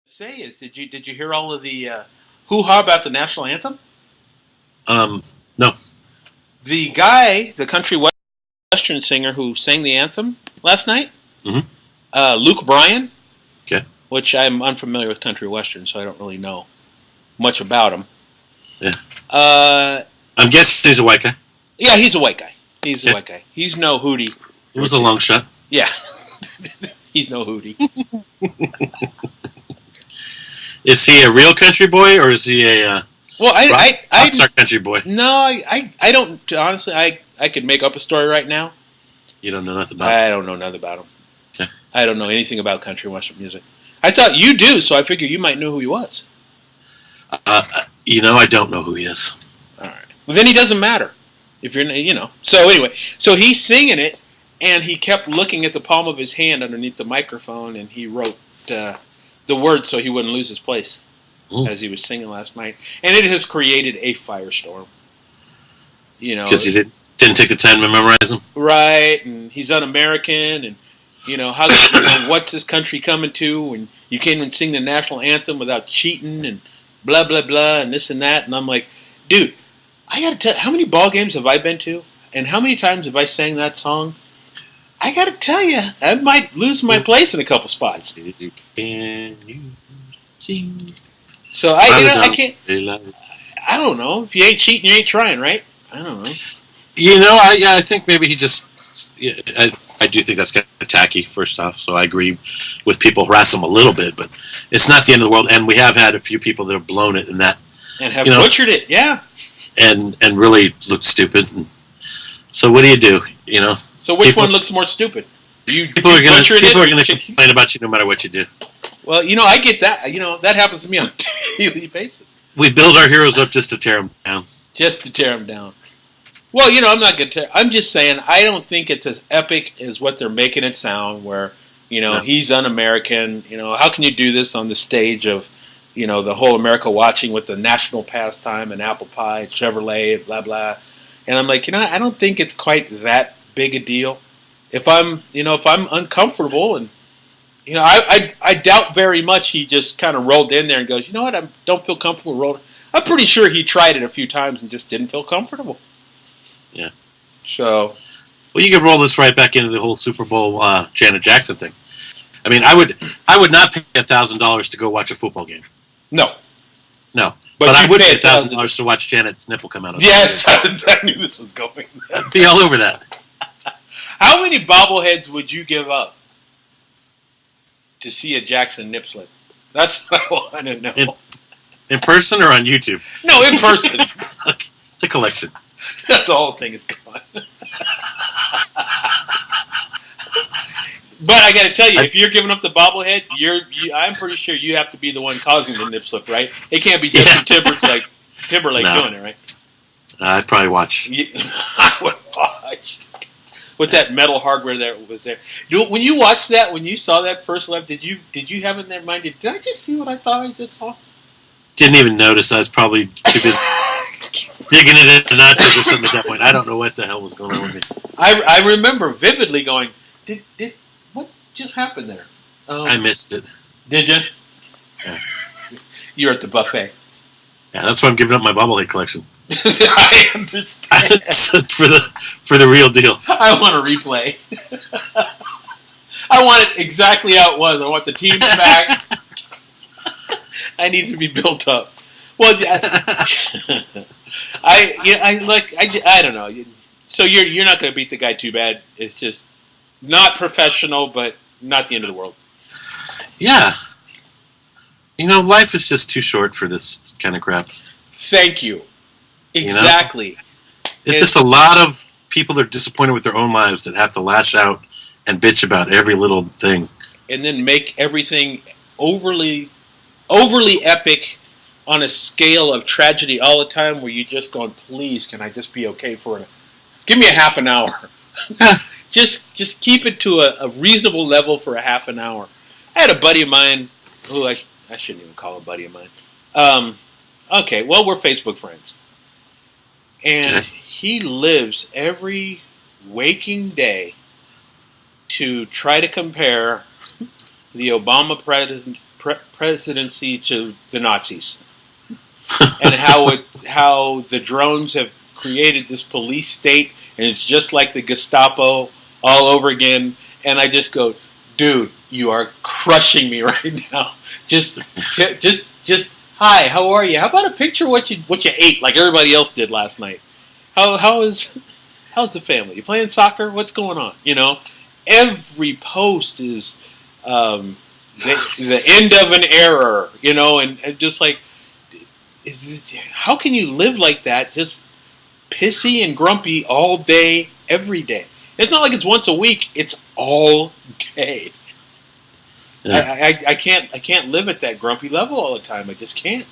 Say is did you hear all of the hoo ha about the national anthem? No. The guy, the country western singer who sang the anthem last night, Hmm. Luke Bryan, Okay. which I'm unfamiliar with country western, so I don't really know much about him. Yeah. Uh, I'm guessing he's a white guy. yeah, he's a white guy. He's a Okay. white guy. He's no Hootie. It was a long shot. Yeah, he's no Hootie. Is he a real country boy or is he a Well, rock star country boy? no, I don't honestly. I could make up a story right now. You don't know nothing about I don't know nothing about him. Okay. I don't know anything about country and western music. I thought you do, so I figured you might know who he was. I don't know who he is. All right. Well, then he doesn't matter. If you're. So anyway, so he's singing it, and he kept looking at the palm of his hand underneath the microphone, and he wrote the words so he wouldn't lose his place as he was singing last night. And it has created a firestorm. Because he didn't take the time to memorize them. Right, and he's un-American, and how what's this country coming to? And you can't even sing the national anthem without cheating and blah blah blah and this and that. And I'm like, dude, I gotta tell, how many ball games have I been to, and how many times have I sang that song? I gotta tell you, I might lose my place in a couple spots. Can you sing? So I can't. I don't know. If you ain't cheating, you ain't trying, right? I don't know. I think maybe he just. Yeah, I do think that's kind of tacky. First off, so I agree with people harass him a little bit, but it's not the end of the world. And we have had a few people that have blown it in that and have butchered it, yeah, and really looked stupid. And so what do you do? So which one looks more stupid? People are going to complain about you no matter what you do. Well, I get that. That happens to me on a daily basis. We build our heroes up just to tear them down. Just to tear them down. Well, I'm not going to. I'm just saying I don't think it's as epic as what they're making it sound. Where no. He's un-American. How can you do this on the stage of the whole America watching with the national pastime and apple pie, Chevrolet, blah blah. And I'm like, I don't think it's quite that big a deal. If I'm uncomfortable and I doubt very much he just kind of rolled in there and goes, what, I don't feel comfortable rolling. I'm pretty sure he tried it a few times and just didn't feel comfortable. Yeah. So. Well, you could roll this right back into the whole Super Bowl Janet Jackson thing. I mean, I would not pay $1,000 to go watch a football game. No. But I would pay $1,000 to watch Janet's nipple come out of the Yes, I knew this was going. I'd be all over that. How many bobbleheads would you give up to see a Jackson nip slip? That's what I want to know. In person or on YouTube? No, in person. The collection. The whole thing is gone. But I got to tell you, if you're giving up the bobblehead, I'm pretty sure you have to be the one causing the nip slip, right? It can't be Justin Timberlake doing it, right? I'd probably watch. I would watch. With that metal hardware that was there. When you watched that, when you saw that first live, did you have in their mind, did I just see what I thought I just saw? Didn't even notice. I was probably too busy digging it in the nachos or something at that point. I don't know what the hell was going on with me. I remember vividly going, did what just happened there? I missed it. Did you? Yeah. You're at the buffet. Yeah, that's why I'm giving up my bobblehead collection. I understand. for the real deal. I want a replay. I want it exactly how it was. I want the teams back. I need to be built up. Well, I don't know. So you're not going to beat the guy too bad. It's just not professional, but not the end of the world. Yeah. Life is just too short for this kind of crap. Thank you. Exactly. It's just a lot of people that are disappointed with their own lives that have to lash out and bitch about every little thing. And then make everything overly epic on a scale of tragedy all the time where you just going, please, can I just be okay for it? Give me a half an hour. just keep it to a reasonable level for a half an hour. I had a buddy of mine who I shouldn't even call a buddy of mine. Okay, well, we're Facebook friends. And he lives every waking day to try to compare the Obama presidency to the Nazis, and how the drones have created this police state, and it's just like the Gestapo all over again. And I just go, dude, you are crushing me right now. Just hi, how are you? How about a picture of what you ate, like everybody else did last night? How's the family? You playing soccer? What's going on? Every post is the end of an era, and just like, how can you live like that? Just pissy and grumpy all day, every day. It's not like it's once a week; it's all day. Yeah. I can't live at that grumpy level all the time. I just can't.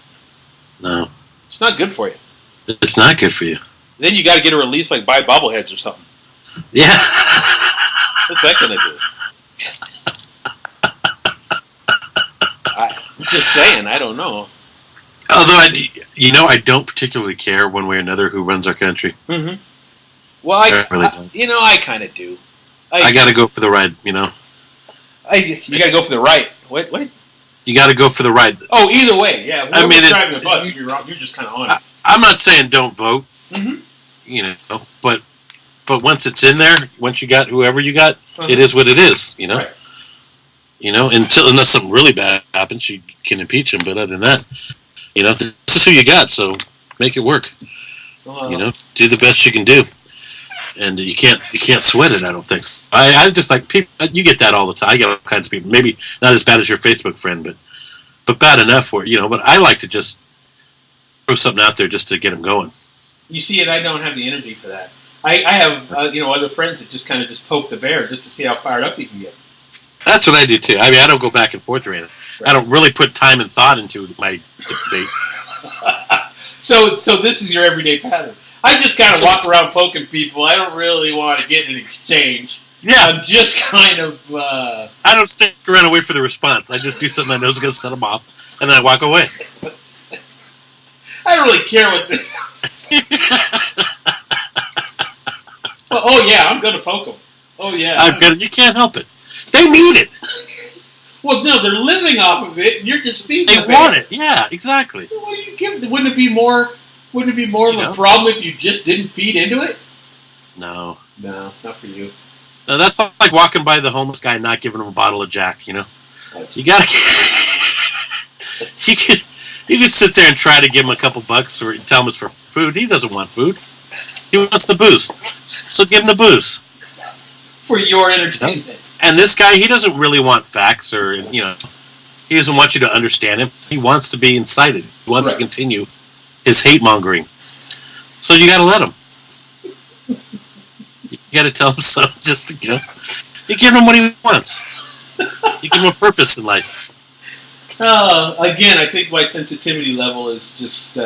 No, it's not good for you. It's not good for you. Then you got to get a release, like buy bobbleheads or something. Yeah. What's that gonna do? I'm just saying. I don't know. Although I don't particularly care one way or another who runs our country. Mm-hmm. Well, I really don't. I kind of do. I got to go for the ride. You got to go for the right. What? You got to go for the ride. Oh, either way, yeah. Whoever's driving the bus, you're just kind of on it. I'm not saying don't vote. Mm-hmm. But once it's in there, once you got whoever you got, it is what it is. Right. Unless something really bad happens, you can impeach them. But other than that, this is who you got, so make it work. Do the best you can do, and you can't sweat it. I don't think. I just like people. You get that all the time. I get all kinds of people. Maybe not as bad as your Facebook friend, but bad enough for But I like to just throw something out there just to get them going. You see, and I don't have the energy for that. I have other friends that just kind of just poke the bear just to see how fired up you can get. That's what I do too. I mean, I don't go back and forth or anything. Right. I don't really put time and thought into my debate. So this is your everyday pattern. I just kind of walk around poking people. I don't really want to get an exchange. Yeah. I'm just kind of... I don't stick around and wait for the response. I just do something I know is going to set them off, and then I walk away. I don't really care what... Oh, yeah, I'm going to poke them. Oh, yeah. You can't help it. They need it. Well, no, they're living off of it, and you're just feeding them. They want it. Yeah, exactly. What do you give them? Wouldn't it be more of a problem if you just didn't feed into it? No. No, not for you. No, that's like walking by the homeless guy and not giving him a bottle of Jack, You gotta... You could sit there and try to give him a couple bucks or tell him it's for food. He doesn't want food. He wants the booze. So give him the booze. For your entertainment. And this guy, he doesn't really want facts or, he doesn't want you to understand him. He wants to be incited. He wants to continue his hate-mongering. So you got to let him. You got to tell him something just to, you give him what he wants. You give him a purpose in life. Again, I think my sensitivity level is just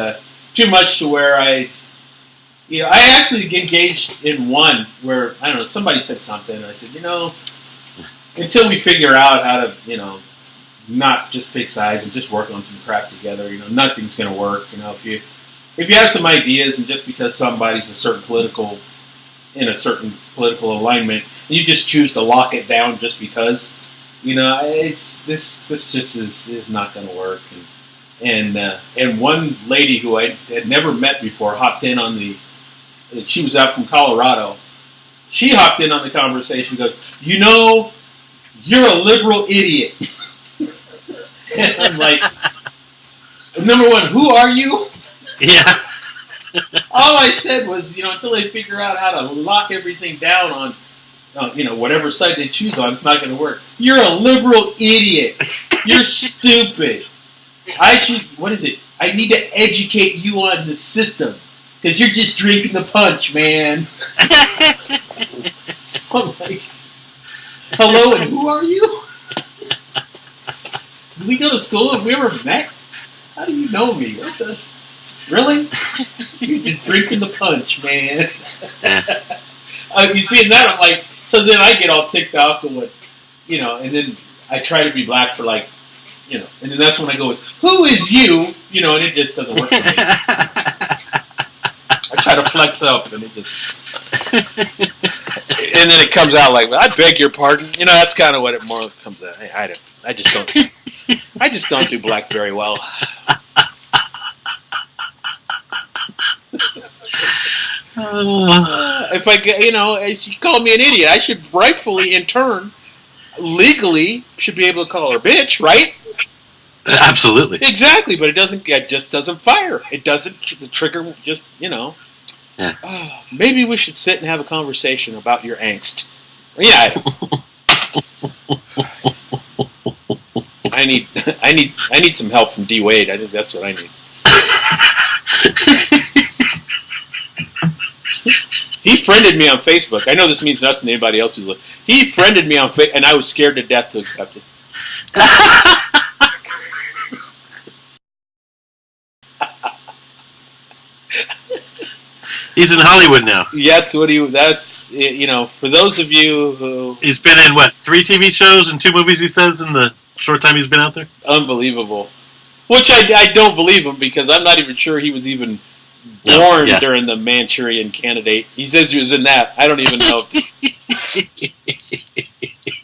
too much to where I actually engaged in one where, I don't know, somebody said something, and I said, until we figure out how to, not just pick sides and just work on some crap together, nothing's going to work. If you have some ideas and just because somebody's in a certain political alignment, and you just choose to lock it down just because, it's this just is not going to work. And one lady who I had never met before hopped in on she was out from Colorado. She hopped in on the conversation and goes, you're a liberal idiot. And I'm like, number one, who are you? Yeah. All I said was, until they figure out how to lock everything down on, whatever side they choose on, it's not going to work. You're a liberal idiot. You're stupid. What is it? I need to educate you on the system. Because you're just drinking the punch, man. I'm like, hello, and who are you? Did we go to school? Have we ever met? How do you know me? Really? You're just drinking the punch, man. You see, and that I'm like, so then I get all ticked off going, and then I try to be black for like, and then that's when I go with, who is you? And it just doesn't work for me. I try to flex up, and it just... and then it comes out like, I beg your pardon. That's kind of what it more comes out. I just don't... I just don't do black very well. If I get, she called me an idiot, I should rightfully, in turn, legally, should be able to call her bitch, right? Absolutely. Exactly, but it just doesn't fire. It doesn't, the trigger just, Yeah. Maybe we should sit and have a conversation about your angst. Yeah. I need some help from D Wade. I think that's what I need. He friended me on Facebook. I know this means nothing to anybody else who's looking. He friended me on Facebook, and I was scared to death to accept it. He's in Hollywood now. Yeah, that's for those of you who... He's been in, 3 TV shows and 2 movies, he says, in the short time he's been out there? Unbelievable. Which I don't believe him, because I'm not even sure he was even born during the Manchurian Candidate. He says he was in that. I don't even know.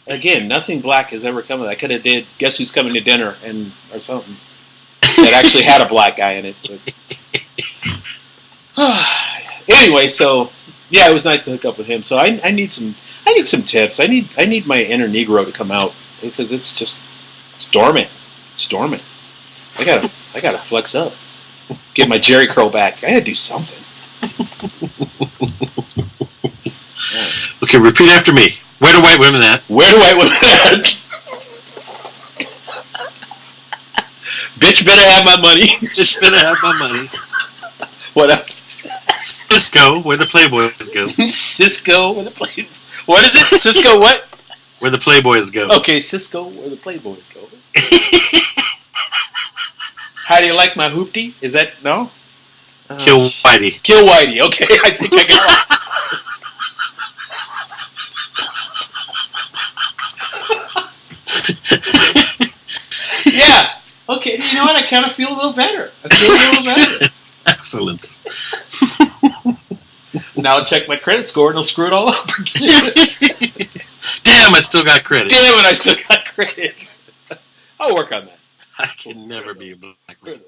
Again, nothing black has ever come of that. I could have did Guess Who's Coming to Dinner or something that actually had a black guy in it. But anyway, so yeah, it was nice to hook up with him. So I need some tips. I need my inner Negro to come out, because it's dormant. It's dormant. I gotta flex up. Get my Jerry curl back. I gotta do something. Okay, repeat after me. Where do white women at? Where do white women at? Bitch better have my money. Bitch better have my money. What else? Cisco, where the Playboys go. Cisco, where the Playboys... What is it? Cisco what? Where the Playboys go. Okay, Cisco, where the Playboys go. How do you like my hoopty? Is that... No? Kill Whitey. Kill Whitey. Okay, I think I got it. Yeah. Okay, you know what? I kind of feel a little better. Excellent. Now I'll check my credit score and I'll screw it all up again. Damn, I still got credit. Damn it, I still got credit. I'll work on that. I can never be a black man.